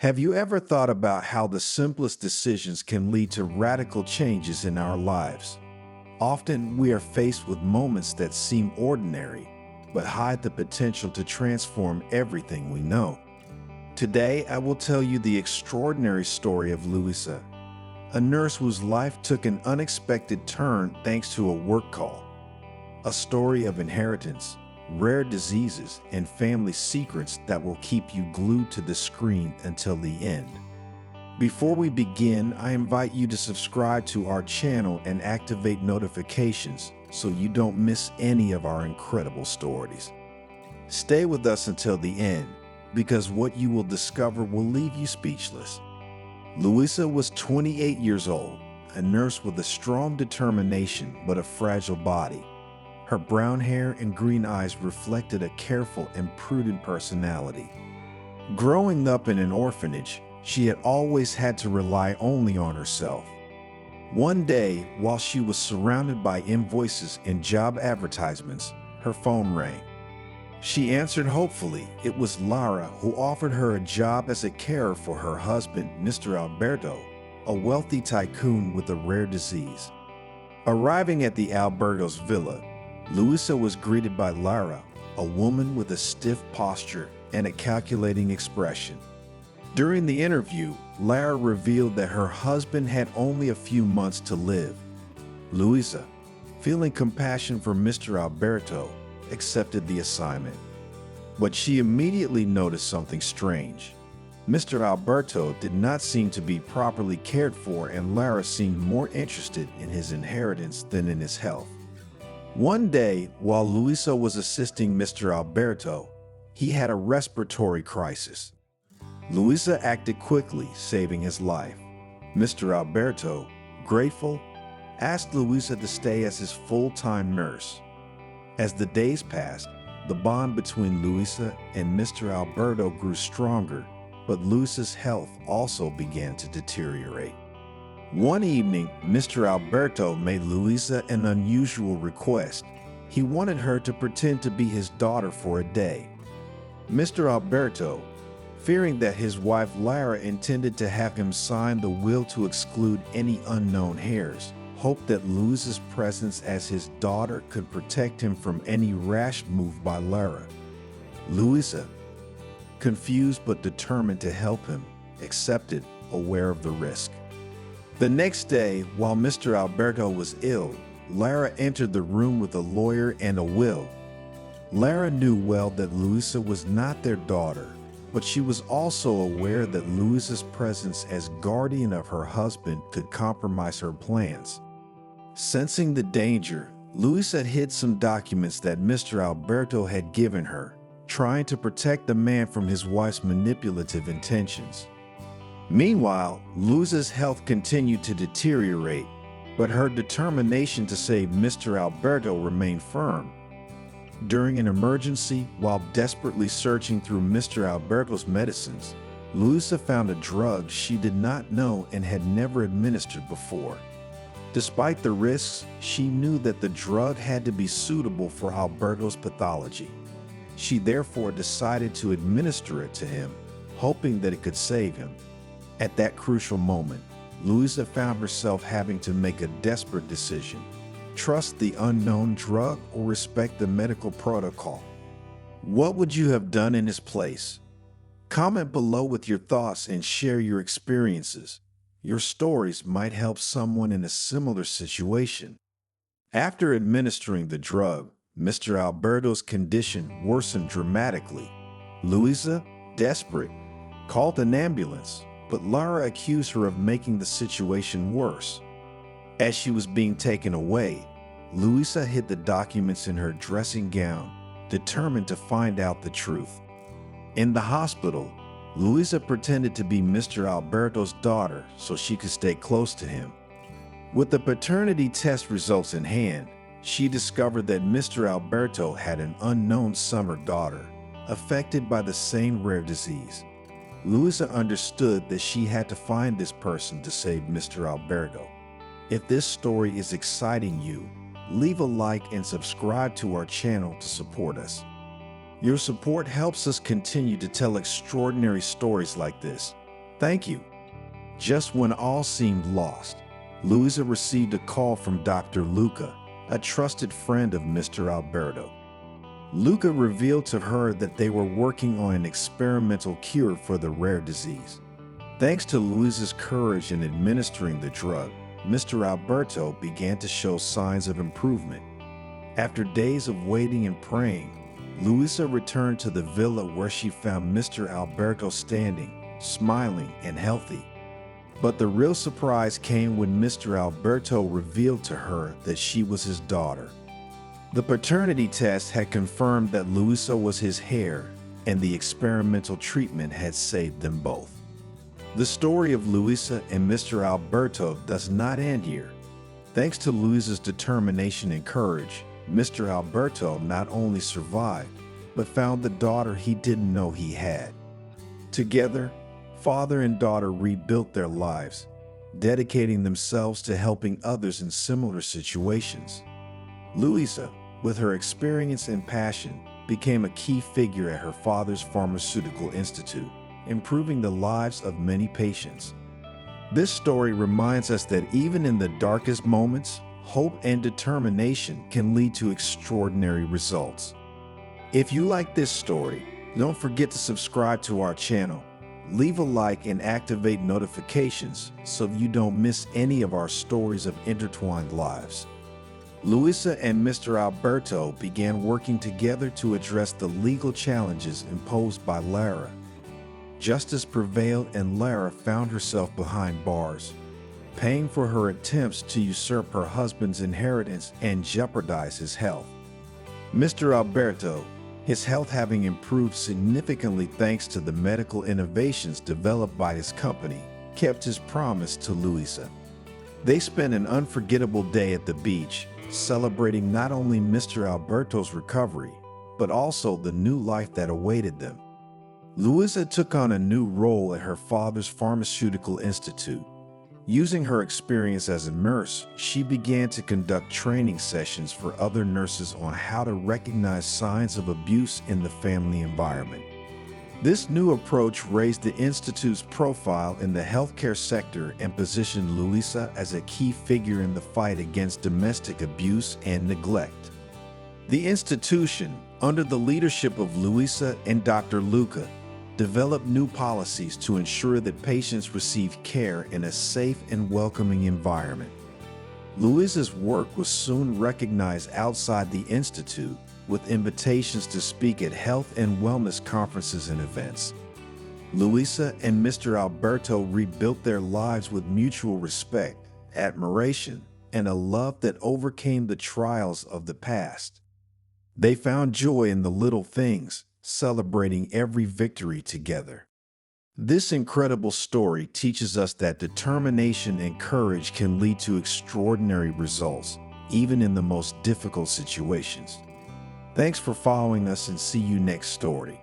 Have you ever thought about how the simplest decisions can lead to radical changes in our lives? Often we are faced with moments that seem ordinary, but hide the potential to transform everything we know. Today, I will tell you the extraordinary story of Louisa, a nurse whose life took an unexpected turn thanks to a work call. A story of inheritance, rare diseases, and family secrets that will keep you glued to the screen until the end. Before we begin, I invite you to subscribe to our channel and activate notifications so you don't miss any of our incredible stories. Stay with us until the end, because what you will discover will leave you speechless. Louisa was 28 years old, a nurse with a strong determination but a fragile body. Her brown hair and green eyes reflected a careful and prudent personality. Growing up in an orphanage, she had always had to rely only on herself. One day, while she was surrounded by invoices and job advertisements, her phone rang. She answered hopefully. It was Lara, who offered her a job as a carer for her husband, Mr. Alberto, a wealthy tycoon with a rare disease. Arriving at the Alberto's villa, Louisa was greeted by Lara, a woman with a stiff posture and a calculating expression. During the interview, Lara revealed that her husband had only a few months to live. Louisa, feeling compassion for Mr. Alberto, accepted the assignment. But she immediately noticed something strange. Mr. Alberto did not seem to be properly cared for, and Lara seemed more interested in his inheritance than in his health. One day, while Louisa was assisting Mr. Alberto, he had a respiratory crisis. Louisa acted quickly, saving his life. Mr. Alberto, grateful, asked Louisa to stay as his full-time nurse. As the days passed, the bond between Louisa and Mr. Alberto grew stronger, but Louisa's health also began to deteriorate. One evening, Mr. Alberto made Louisa an unusual request. He wanted her to pretend to be his daughter for a day. Mr. Alberto, fearing that his wife Lara intended to have him sign the will to exclude any unknown heirs, hoped that Louisa's presence as his daughter could protect him from any rash move by Lara. Louisa, confused but determined to help him, accepted, aware of the risk. The next day, while Mr. Alberto was ill, Lara entered the room with a lawyer and a will. Lara knew well that Louisa was not their daughter, but she was also aware that Louisa's presence as guardian of her husband could compromise her plans. Sensing the danger, Louisa hid some documents that Mr. Alberto had given her, trying to protect the man from his wife's manipulative intentions. Meanwhile, Louisa's health continued to deteriorate, but her determination to save Mr. Alberto remained firm. During an emergency, while desperately searching through Mr. Alberto's medicines, Louisa found a drug she did not know and had never administered before. Despite the risks, she knew that the drug had to be suitable for Alberto's pathology. She therefore decided to administer it to him, hoping that it could save him. At that crucial moment, Louisa found herself having to make a desperate decision: trust the unknown drug or respect the medical protocol. What would you have done in his place? Comment below with your thoughts and share your experiences. Your stories might help someone in a similar situation. After administering the drug, Mr. Alberto's condition worsened dramatically. Louisa, desperate, called an ambulance, but Lara accused her of making the situation worse. As she was being taken away, Louisa hid the documents in her dressing gown, determined to find out the truth. In the hospital, Louisa pretended to be Mr. Alberto's daughter so she could stay close to him. With the paternity test results in hand, she discovered that Mr. Alberto had an unknown summer daughter, affected by the same rare disease. Louisa understood that she had to find this person to save Mr. Alberto. If this story is exciting you, leave a like and subscribe to our channel to support us. Your support helps us continue to tell extraordinary stories like this. Thank you. Just when all seemed lost, Luisa received a call from Dr. Luca, a trusted friend of Mr. Alberto. Luca revealed to her that they were working on an experimental cure for the rare disease. Thanks to Luisa's courage in administering the drug, Mr. Alberto began to show signs of improvement. After days of waiting and praying, Luisa returned to the villa where she found Mr. Alberto standing, smiling and healthy. But the real surprise came when Mr. Alberto revealed to her that she was his daughter. The paternity test had confirmed that Luisa was his heir, and the experimental treatment had saved them both. The story of Luisa and Mr. Alberto does not end here. Thanks to Luisa's determination and courage, Mr. Alberto not only survived, but found the daughter he didn't know he had. Together, father and daughter rebuilt their lives, dedicating themselves to helping others in similar situations. Luisa, with her experience and passion, became a key figure at her father's pharmaceutical institute, improving the lives of many patients. This story reminds us that even in the darkest moments, hope and determination can lead to extraordinary results. If you like this story, don't forget to subscribe to our channel, leave a like and activate notifications so you don't miss any of our stories of intertwined lives. Luisa and Mr. Alberto began working together to address the legal challenges imposed by Lara. Justice prevailed and Lara found herself behind bars, paying for her attempts to usurp her husband's inheritance and jeopardize his health. Mr. Alberto, his health having improved significantly thanks to the medical innovations developed by his company, kept his promise to Luisa. They spent an unforgettable day at the beach, celebrating not only Mr. Alberto's recovery, but also the new life that awaited them. Luisa took on a new role at her father's pharmaceutical institute. Using her experience as a nurse, she began to conduct training sessions for other nurses on how to recognize signs of abuse in the family environment. This new approach raised the institute's profile in the healthcare sector and positioned Luisa as a key figure in the fight against domestic abuse and neglect. The institution, under the leadership of Luisa and Dr. Luca, developed new policies to ensure that patients receive care in a safe and welcoming environment. Luisa's work was soon recognized outside the institute, with invitations to speak at health and wellness conferences and events. Luisa and Mr. Alberto rebuilt their lives with mutual respect, admiration, and a love that overcame the trials of the past. They found joy in the little things, celebrating every victory together. This incredible story teaches us that determination and courage can lead to extraordinary results, even in the most difficult situations. Thanks for following us and see you next story.